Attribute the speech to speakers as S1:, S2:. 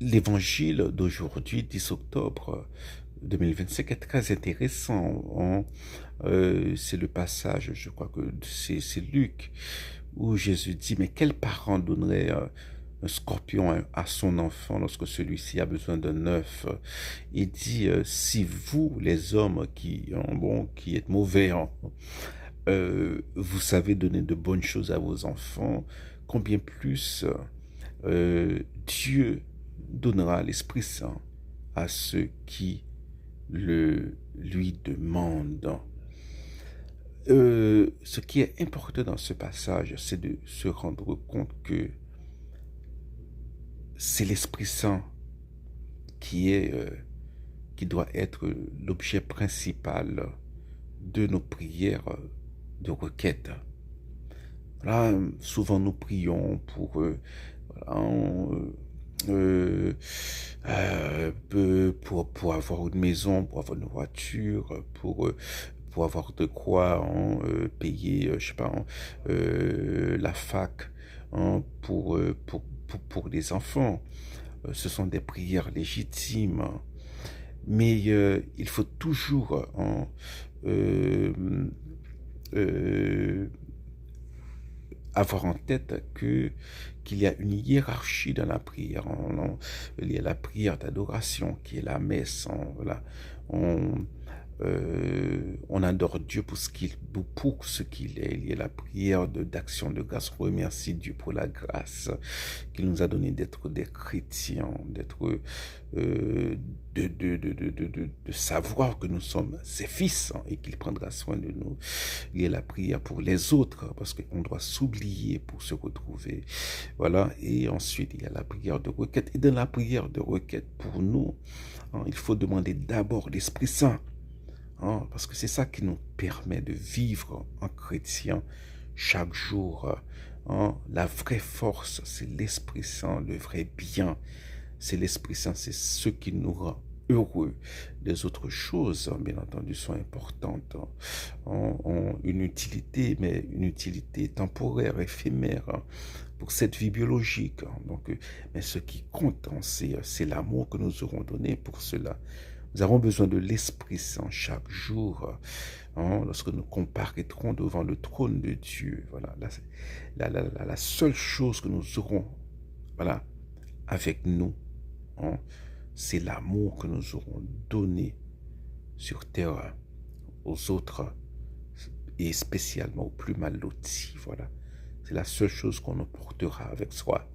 S1: L'évangile d'aujourd'hui, 10 octobre 2025, est très intéressant, hein. C'est le passage, je crois que c'est Luc, où Jésus dit, mais quel parent donnerait un scorpion à son enfant lorsque celui-ci a besoin d'un œuf? Il dit, si vous, les hommes qui êtes mauvais, hein, vous savez donner de bonnes choses à vos enfants, combien plus Dieu donnera l'Esprit Saint à ceux qui le lui demandent. Ce qui est important dans ce passage, c'est de se rendre compte que c'est l'Esprit Saint qui est, qui doit être l'objet principal de nos prières de requête. Là, souvent nous prions pour euh, pour avoir une maison, pour avoir une voiture, pour avoir de quoi payer, je sais pas, la fac, pour les enfants. Ce sont des prières légitimes, mais il faut toujours euh, euh, avoir en tête qu'il y a une hiérarchie dans la prière. Il y a la prière d'adoration qui est la messe. Voilà. On, on adore Dieu pour ce qu'il est. Il y a la prière d'action de grâce. On remercie Dieu pour la grâce qu'il nous a donné d'être des chrétiens, d'être de savoir que nous sommes ses fils, hein, et qu'il prendra soin de nous. Il y a la prière pour les autres parce qu'on doit s'oublier pour se retrouver. Voilà. Et ensuite, il y a la prière de requête. Et dans la prière de requête pour nous, hein, il faut demander d'abord l'Esprit Saint. Hein, parce que c'est ça qui nous permet de vivre en chrétien chaque jour. Hein. La vraie force, c'est l'Esprit Saint, le vrai bien. C'est l'Esprit Saint, c'est ce qui nous rend heureux. Les autres choses, bien entendu, sont importantes, ont une utilité, mais une utilité temporaire, éphémère, hein, pour cette vie biologique. Donc, mais ce qui compte, hein, c'est l'amour que nous aurons donné pour cela. Nous avons besoin de l'Esprit Saint chaque jour, hein, lorsque nous comparaîtrons devant le trône de Dieu. Voilà, la seule chose que nous aurons, voilà, avec nous, hein, c'est l'amour que nous aurons donné sur terre aux autres et spécialement aux plus mal lotis. Voilà, c'est la seule chose qu'on nous portera avec soi.